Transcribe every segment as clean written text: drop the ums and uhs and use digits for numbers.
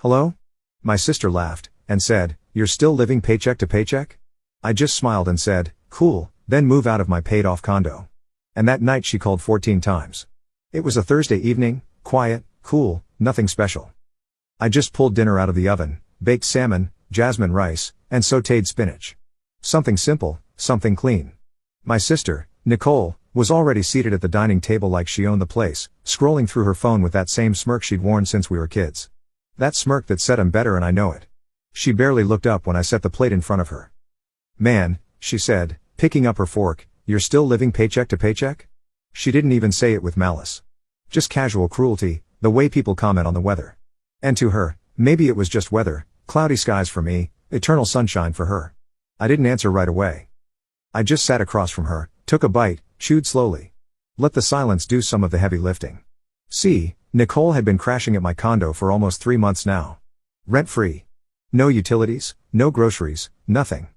Hello? My sister laughed, and said, "You're still living paycheck to paycheck?" I just smiled and said, "Cool, then move out of my paid-off condo." And that night she called 14 times. It was a Thursday evening, quiet, cool, nothing special. I just pulled dinner out of the oven, baked salmon, jasmine rice, and sautéed spinach. Something simple, something clean. My sister, Nicole, was already seated at the dining table like she owned the place, scrolling through her phone with that same smirk she'd worn since we were kids. That smirk that said I'm better and I know it. She barely looked up when I set the plate in front of her. "Man," she said, picking up her fork, "you're still living paycheck to paycheck?" She didn't even say it with malice. Just casual cruelty, the way people comment on the weather. And to her, maybe it was just weather, cloudy skies for me, eternal sunshine for her. I didn't answer right away. I just sat across from her, took a bite, chewed slowly. Let the silence do some of the heavy lifting. See, Nicole had been crashing at my condo for almost 3 months now. Rent-free. No utilities, no groceries, nothing.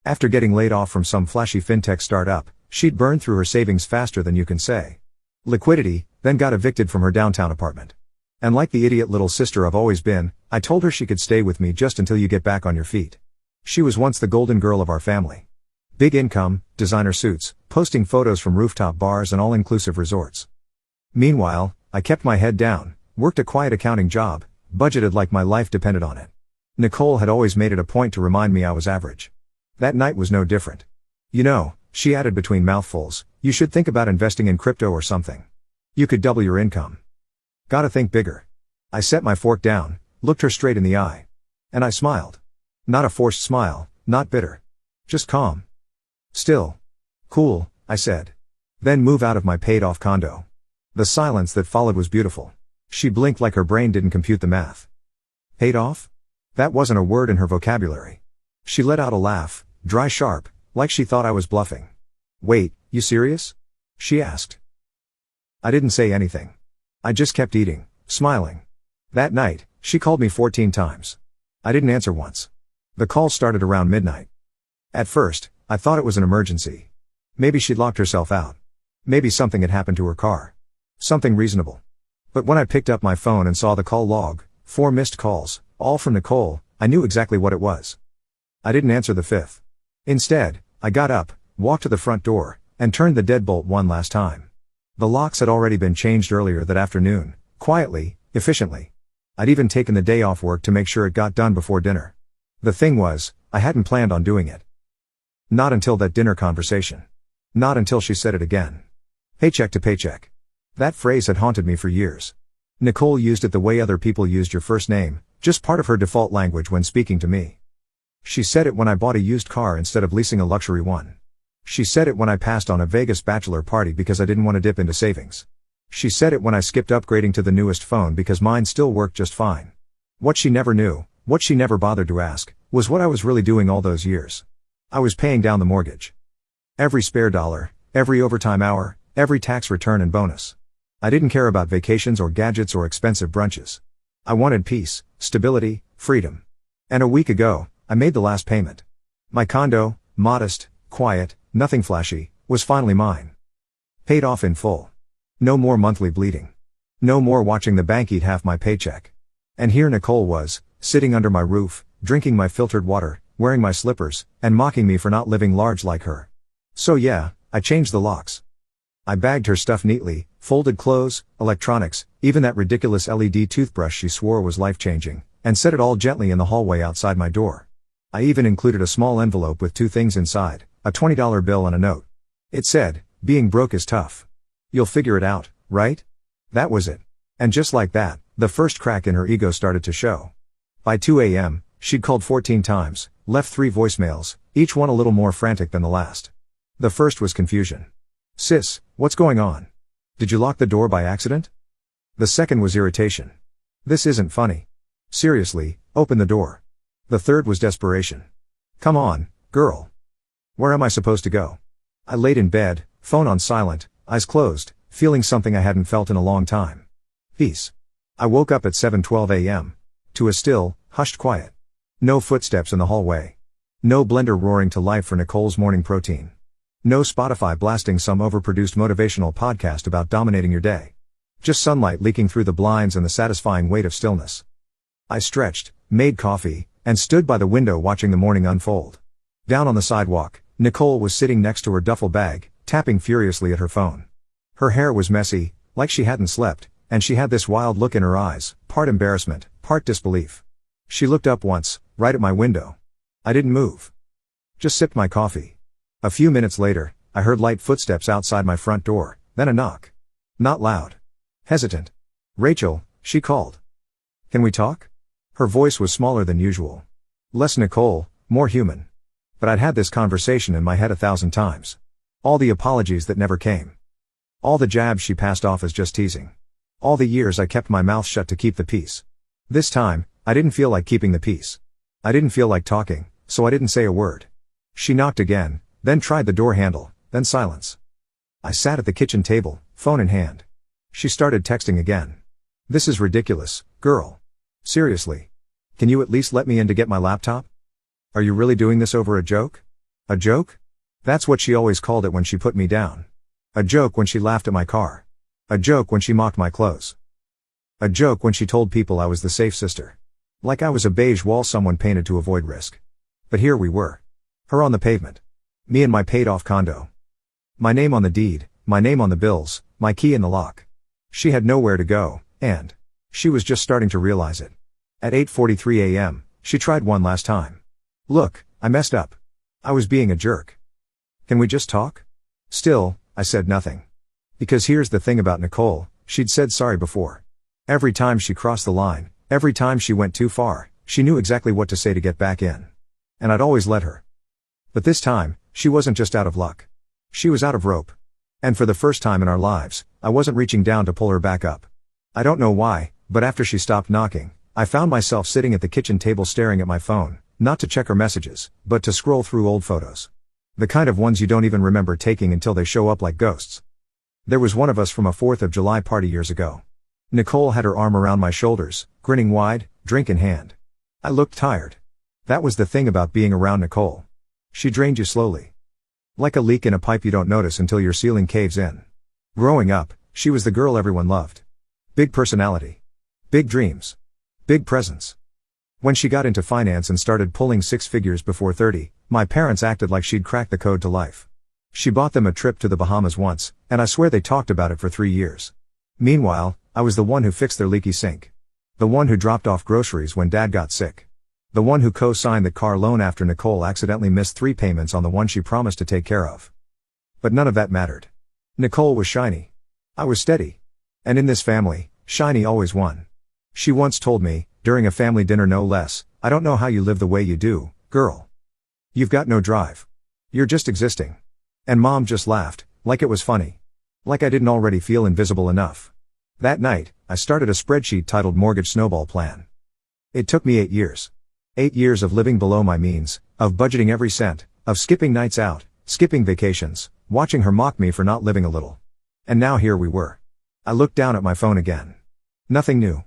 After getting laid off from some flashy fintech startup, she'd burned through her savings faster than you can say. Liquidity, then got evicted from her downtown apartment. And like the idiot little sister I've always been, I told her she could stay with me just until you get back on your feet. She was once the golden girl of our family. Big income, designer suits, posting photos from rooftop bars and all-inclusive resorts. Meanwhile, I kept my head down, worked a quiet accounting job, budgeted like my life depended on it. Nicole had always made it a point to remind me I was average. That night was no different. "You know," she added between mouthfuls, "you should think about investing in crypto or something. You could double your income." Gotta think bigger. I set my fork down, looked her straight in the eye. And I smiled. Not a forced smile, not bitter. Just calm. "Still. Cool," I said. "Then move out of my paid-off condo." The silence that followed was beautiful. She blinked like her brain didn't compute the math. Paid off? That wasn't a word in her vocabulary. She let out a laugh, dry sharp, like she thought I was bluffing. "Wait, you serious?" she asked. I didn't say anything. I just kept eating, smiling. That night, she called me 14 times. I didn't answer once. The call started around midnight. At first, I thought it was an emergency. Maybe she'd locked herself out. Maybe something had happened to her car. Something reasonable. But when I picked up my phone and saw the call log, 4 missed calls, all from Nicole, I knew exactly what it was. I didn't answer the 5th. Instead, I got up, walked to the front door, and turned the deadbolt one last time. The locks had already been changed earlier that afternoon, quietly, efficiently. I'd even taken the day off work to make sure it got done before dinner. The thing was, I hadn't planned on doing it. Not until that dinner conversation. Not until she said it again. Paycheck to paycheck. That phrase had haunted me for years. Nicole used it the way other people used your first name, just part of her default language when speaking to me. She said it when I bought a used car instead of leasing a luxury one. She said it when I passed on a Vegas bachelor party because I didn't want to dip into savings. She said it when I skipped upgrading to the newest phone because mine still worked just fine. What she never knew, what she never bothered to ask, was what I was really doing all those years. I was paying down the mortgage. Every spare dollar, every overtime hour, every tax return and bonus. I didn't care about vacations or gadgets or expensive brunches. I wanted peace, stability, freedom. And a week ago, I made the last payment. My condo, modest, quiet, nothing flashy, was finally mine. Paid off in full. No more monthly bleeding. No more watching the bank eat half my paycheck. And here Nicole was, sitting under my roof, drinking my filtered water, wearing my slippers, and mocking me for not living large like her. So yeah, I changed the locks. I bagged her stuff neatly, folded clothes, electronics, even that ridiculous LED toothbrush she swore was life-changing, and set it all gently in the hallway outside my door. I even included a small envelope with 2 things inside, a $20 bill and a note. It said, "Being broke is tough. You'll figure it out, right?" That was it. And just like that, the first crack in her ego started to show. By 2 a.m., she'd called 14 times, left 3 voicemails, each one a little more frantic than the last. The first was confusion. "Sis, what's going on? Did you lock the door by accident?" The second was irritation. "This isn't funny. Seriously, open the door." The third was desperation. "Come on, girl. Where am I supposed to go?" I laid in bed, phone on silent, eyes closed, feeling something I hadn't felt in a long time. Peace. I woke up at 7:12 a.m. to a still, hushed quiet. No footsteps in the hallway. No blender roaring to life for Nicole's morning protein. No Spotify blasting some overproduced motivational podcast about dominating your day. Just sunlight leaking through the blinds and the satisfying weight of stillness. I stretched, made coffee, and stood by the window watching the morning unfold. Down on the sidewalk, Nicole was sitting next to her duffel bag, tapping furiously at her phone. Her hair was messy, like she hadn't slept, and she had this wild look in her eyes, part embarrassment, part disbelief. She looked up once, right at my window. I didn't move. Just sipped my coffee. A few minutes later, I heard light footsteps outside my front door, then a knock. Not loud. Hesitant. "Rachel," she called. "Can we talk?" Her voice was smaller than usual. Less Nicole, more human. But I'd had this conversation in my head 1,000 times. All the apologies that never came. All the jabs she passed off as just teasing. All the years I kept my mouth shut to keep the peace. This time, I didn't feel like keeping the peace. I didn't feel like talking, so I didn't say a word. She knocked again, then tried the door handle, then silence. I sat at the kitchen table, phone in hand. She started texting again. "This is ridiculous, girl. Seriously. Can you at least let me in to get my laptop? Are you really doing this over a joke? A joke?" That's what she always called it when she put me down. A joke when she laughed at my car. A joke when she mocked my clothes. A joke when she told people I was the safe sister. Like I was a beige wall someone painted to avoid risk. But here we were. Her on the pavement. Me in my paid-off condo. My name on the deed, my name on the bills, my key in the lock. She had nowhere to go, and she was just starting to realize it. At 8:43 a.m., she tried one last time. "Look, I messed up. I was being a jerk. Can we just talk?" Still, I said nothing. Because here's the thing about Nicole, she'd said sorry before. Every time she crossed the line, every time she went too far, she knew exactly what to say to get back in. And I'd always let her. But this time, she wasn't just out of luck. She was out of rope. And for the first time in our lives, I wasn't reaching down to pull her back up. I don't know why, but after she stopped knocking, I found myself sitting at the kitchen table staring at my phone, not to check her messages, but to scroll through old photos. The kind of ones you don't even remember taking until they show up like ghosts. There was one of us from a 4th of July party years ago. Nicole had her arm around my shoulders, grinning wide, drink in hand. I looked tired. That was the thing about being around Nicole. She drained you slowly. Like a leak in a pipe you don't notice until your ceiling caves in. Growing up, she was the girl everyone loved. Big personality. Big dreams. Big presence. When she got into finance and started pulling 6 figures before 30, my parents acted like she'd cracked the code to life. She bought them a trip to the Bahamas once, and I swear they talked about it for 3 years. Meanwhile, I was the one who fixed their leaky sink. The one who dropped off groceries when Dad got sick. The one who co-signed the car loan after Nicole accidentally missed 3 payments on the one she promised to take care of. But none of that mattered. Nicole was shiny. I was steady. And in this family, shiny always won. She once told me, during a family dinner no less, "I don't know how you live the way you do, girl. You've got no drive. You're just existing." And Mom just laughed, like it was funny. Like I didn't already feel invisible enough. That night, I started a spreadsheet titled Mortgage Snowball Plan. It took me 8 years. 8 years of living below my means, of budgeting every cent, of skipping nights out, skipping vacations, watching her mock me for not living a little. And now here we were. I looked down at my phone again. Nothing new.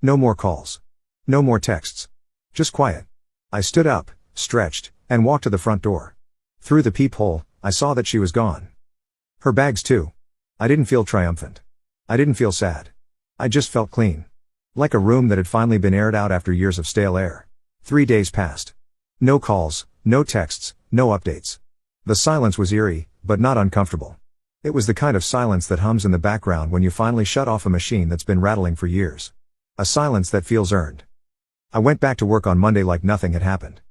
No more calls. No more texts. Just quiet. I stood up, stretched, and walked to the front door. Through the peephole, I saw that she was gone. Her bags too. I didn't feel triumphant. I didn't feel sad. I just felt clean. Like a room that had finally been aired out after years of stale air. 3 days passed. No calls, no texts, no updates. The silence was eerie, but not uncomfortable. It was the kind of silence that hums in the background when you finally shut off a machine that's been rattling for years. A silence that feels earned. I went back to work on Monday like nothing had happened.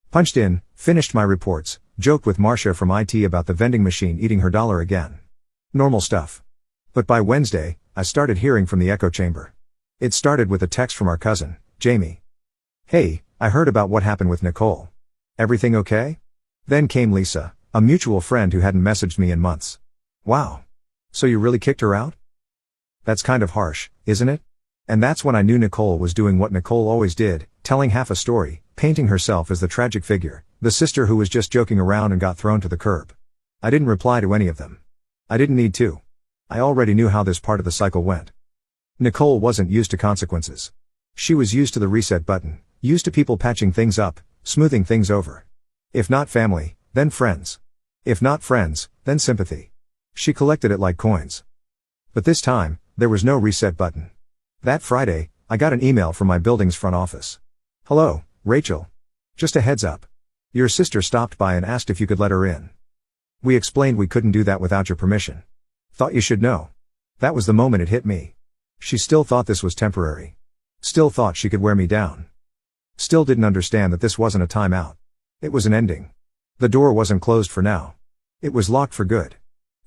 Punched in, finished my reports, joked with Marcia from IT about the vending machine eating her dollar again. Normal stuff. But by Wednesday, I started hearing from the echo chamber. It started with a text from our cousin, Jamie. "Hey, I heard about what happened with Nicole. Everything okay?" Then came Lisa, a mutual friend who hadn't messaged me in months. "Wow. So you really kicked her out?" That's kind of harsh, isn't it? And that's when I knew Nicole was doing what Nicole always did, telling half a story, painting herself as the tragic figure, the sister who was just joking around and got thrown to the curb. I didn't reply to any of them. I didn't need to. I already knew how this part of the cycle went. Nicole wasn't used to consequences. She was used to the reset button, used to people patching things up, smoothing things over. If not family, then friends. If not friends, then sympathy. She collected it like coins. But this time, there was no reset button. That Friday, I got an email from my building's front office. Hello, Rachel. Just a heads up. Your sister stopped by and asked if you could let her in. We explained we couldn't do that without your permission. Thought you should know. That was the moment it hit me. She still thought this was temporary. Still thought she could wear me down. Still didn't understand that this wasn't a timeout. It was an ending. The door wasn't closed for now. It was locked for good.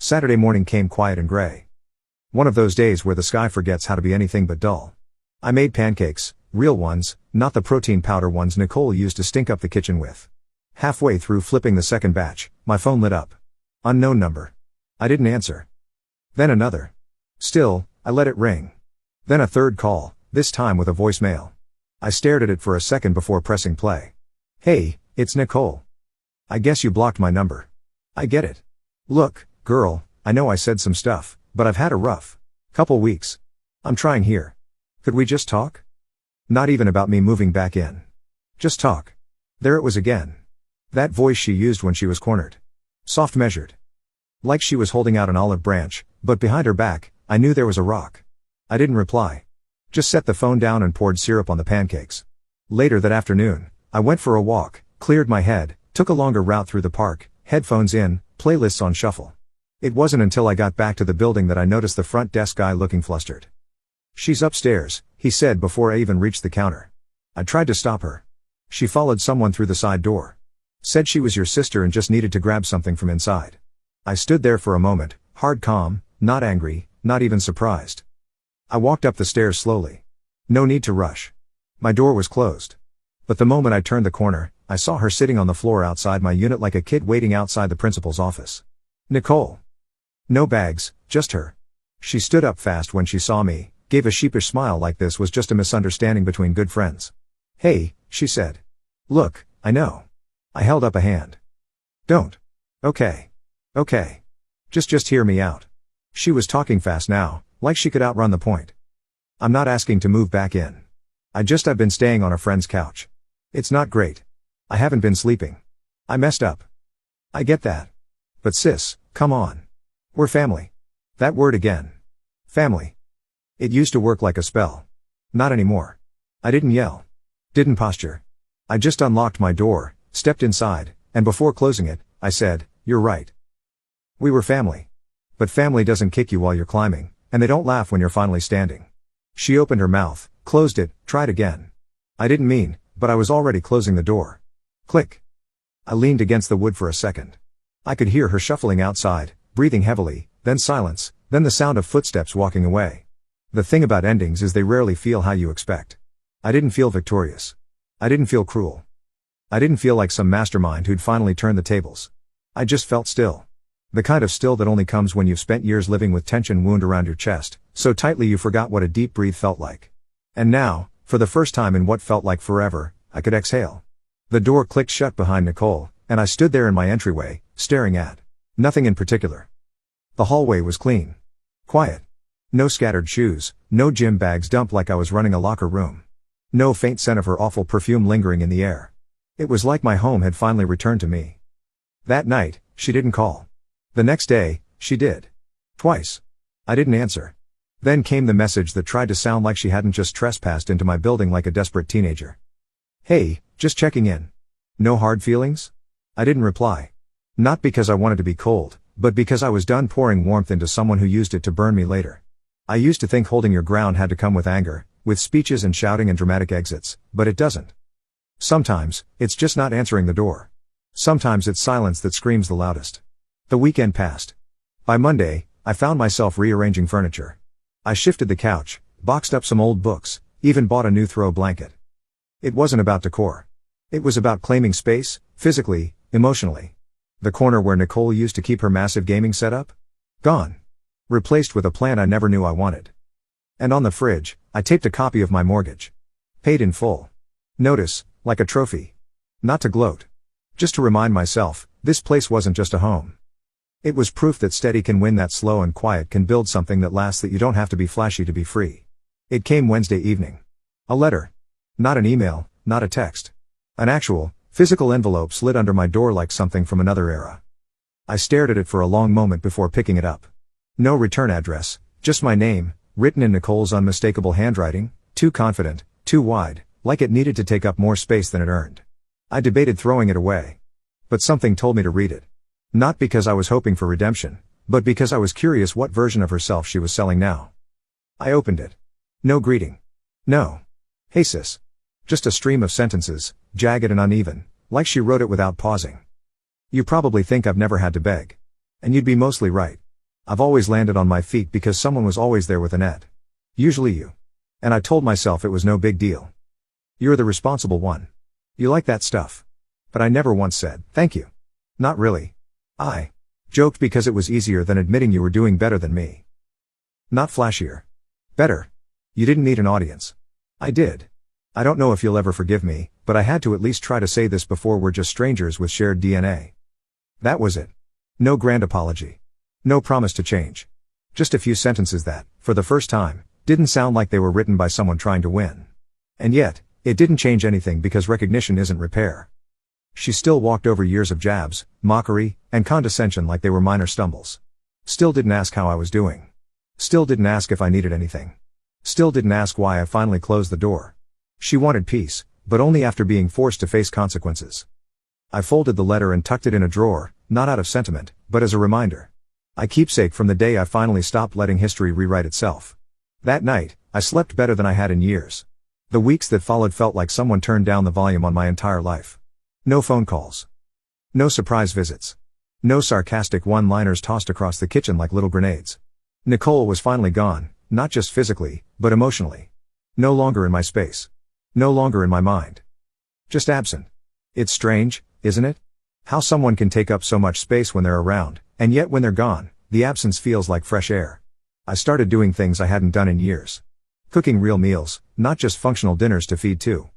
Saturday morning came quiet and gray. One of those days where the sky forgets how to be anything but dull. I made pancakes, real ones, not the protein powder ones Nicole used to stink up the kitchen with. Halfway through flipping the second batch, my phone lit up. Unknown number. I didn't answer. Then another. Still, I let it ring. Then a third call, this time with a voicemail. I stared at it for a second before pressing play. Hey, it's Nicole. I guess you blocked my number. I get it. Look, girl, I know I said some stuff, but I've had a rough couple weeks. I'm trying here. Could we just talk? Not even about me moving back in. Just talk. There it was again. That voice she used when she was cornered. Soft measured. Like she was holding out an olive branch, but behind her back, I knew there was a rock. I didn't reply. Just set the phone down and poured syrup on the pancakes. Later that afternoon, I went for a walk, cleared my head, took a longer route through the park, headphones in, playlists on shuffle. It wasn't until I got back to the building that I noticed the front desk guy looking flustered. She's upstairs, he said before I even reached the counter. I tried to stop her. She followed someone through the side door. Said she was your sister and just needed to grab something from inside. I stood there for a moment, hard calm, not angry, not even surprised. I walked up the stairs slowly. No need to rush. My door was closed. But the moment I turned the corner, I saw her sitting on the floor outside my unit like a kid waiting outside the principal's office. Nicole. No bags, just her. She stood up fast when she saw me, gave a sheepish smile like this was just a misunderstanding between good friends. Hey, she said. Look, I know. I held up a hand. Don't. Okay. Okay. Just hear me out. She was talking fast now, like she could outrun the point. I'm not asking to move back in. I've been staying on a friend's couch. It's not great. I haven't been sleeping. I messed up. I get that. But sis, come on. We're family. That word again. Family. It used to work like a spell. Not anymore. I didn't yell. Didn't posture. I just unlocked my door, stepped inside, and before closing it, I said, you're right. We were family. But family doesn't kick you while you're climbing, and they don't laugh when you're finally standing. She opened her mouth, closed it, tried again. I didn't mean, but I was already closing the door. Click. I leaned against the wood for a second. I could hear her shuffling outside, breathing heavily, then silence, then the sound of footsteps walking away. The thing about endings is they rarely feel how you expect. I didn't feel victorious. I didn't feel cruel. I didn't feel like some mastermind who'd finally turned the tables. I just felt still. The kind of still that only comes when you've spent years living with tension wound around your chest, so tightly you forgot what a deep breath felt like. And now, for the first time in what felt like forever, I could exhale. The door clicked shut behind Nicole, and I stood there in my entryway, staring at nothing in particular. The hallway was clean. Quiet. No scattered shoes, no gym bags dumped like I was running a locker room. No faint scent of her awful perfume lingering in the air. It was like my home had finally returned to me. That night, she didn't call. The next day, she did. Twice. I didn't answer. Then came the message that tried to sound like she hadn't just trespassed into my building like a desperate teenager. Hey, just checking in. No hard feelings? I didn't reply. Not because I wanted to be cold, but because I was done pouring warmth into someone who used it to burn me later. I used to think holding your ground had to come with anger, with speeches and shouting and dramatic exits, but it doesn't. Sometimes, it's just not answering the door. Sometimes it's silence that screams the loudest. The weekend passed. By Monday, I found myself rearranging furniture. I shifted the couch, boxed up some old books, even bought a new throw blanket. It wasn't about decor. It was about claiming space, physically, emotionally. The corner where Nicole used to keep her massive gaming setup? Gone. Replaced with a plant I never knew I wanted. And on the fridge, I taped a copy of my mortgage. Paid in full. Notice, like a trophy. Not to gloat. Just to remind myself, this place wasn't just a home. It was proof that steady can win, that slow and quiet can build something that lasts, that you don't have to be flashy to be free. It came Wednesday evening. A letter. Not an email, not a text. An actual, physical envelope slid under my door like something from another era. I stared at it for a long moment before picking it up. No return address, just my name, written in Nicole's unmistakable handwriting, too confident, too wide, like it needed to take up more space than it earned. I debated throwing it away. But something told me to read it. Not because I was hoping for redemption, but because I was curious what version of herself she was selling now. I opened it. No greeting. No. Hey sis. Just a stream of sentences, jagged and uneven, like she wrote it without pausing. You probably think I've never had to beg. And you'd be mostly right. I've always landed on my feet because someone was always there with a net. Usually you. And I told myself it was no big deal. You're the responsible one. You like that stuff. But I never once said, thank you. Not really. I joked because it was easier than admitting you were doing better than me. Not flashier. Better. You didn't need an audience. I did. I don't know if you'll ever forgive me, but I had to at least try to say this before we're just strangers with shared DNA. That was it. No grand apology. No promise to change. Just a few sentences that, for the first time, didn't sound like they were written by someone trying to win. And yet, it didn't change anything because recognition isn't repair. She still walked over years of jabs, mockery, and condescension like they were minor stumbles. Still didn't ask how I was doing. Still didn't ask if I needed anything. Still didn't ask why I finally closed the door. She wanted peace, but only after being forced to face consequences. I folded the letter and tucked it in a drawer, not out of sentiment, but as a reminder. A keepsake from the day I finally stopped letting history rewrite itself. That night, I slept better than I had in years. The weeks that followed felt like someone turned down the volume on my entire life. No phone calls. No surprise visits. No sarcastic one-liners tossed across the kitchen like little grenades. Nicole was finally gone, not just physically, but emotionally. No longer in my space. No longer in my mind. Just absent. It's strange, isn't it? How someone can take up so much space when they're around, and yet when they're gone, the absence feels like fresh air. I started doing things I hadn't done in years. Cooking real meals, not just functional dinners to feed two.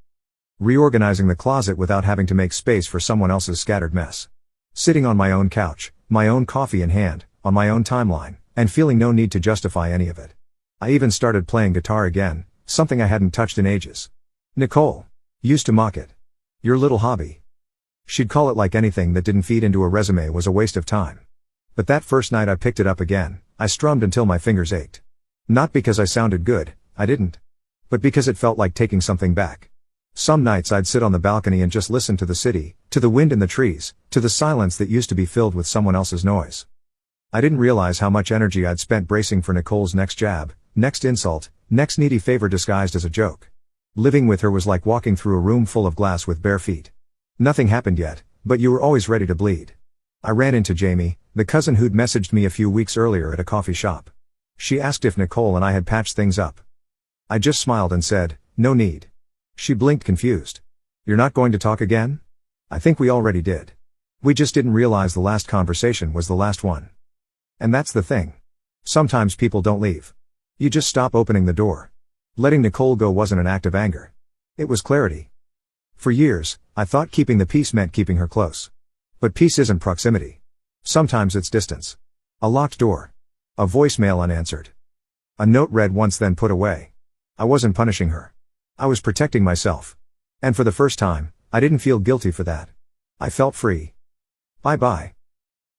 Reorganizing the closet without having to make space for someone else's scattered mess. Sitting on my own couch, my own coffee in hand, on my own timeline, and feeling no need to justify any of it. I even started playing guitar again, something I hadn't touched in ages. Nicole used to mock it. Your little hobby. She'd call it like anything that didn't feed into a resume was a waste of time. But that first night I picked it up again, I strummed until my fingers ached. Not because I sounded good, I didn't. But because it felt like taking something back. Some nights I'd sit on the balcony and just listen to the city, to the wind in the trees, to the silence that used to be filled with someone else's noise. I didn't realize how much energy I'd spent bracing for Nicole's next jab, next insult, next needy favor disguised as a joke. Living with her was like walking through a room full of glass with bare feet. Nothing happened yet, but you were always ready to bleed. I ran into Jamie, the cousin who'd messaged me a few weeks earlier at a coffee shop. She asked if Nicole and I had patched things up. I just smiled and said, no need. She blinked confused. You're not going to talk again? I think we already did. We just didn't realize the last conversation was the last one. And that's the thing. Sometimes people don't leave. You just stop opening the door. Letting Nicole go wasn't an act of anger. It was clarity. For years, I thought keeping the peace meant keeping her close. But peace isn't proximity. Sometimes it's distance. A locked door. A voicemail unanswered. A note read once then put away. I wasn't punishing her. I was protecting myself. And for the first time, I didn't feel guilty for that. I felt free. Bye-bye.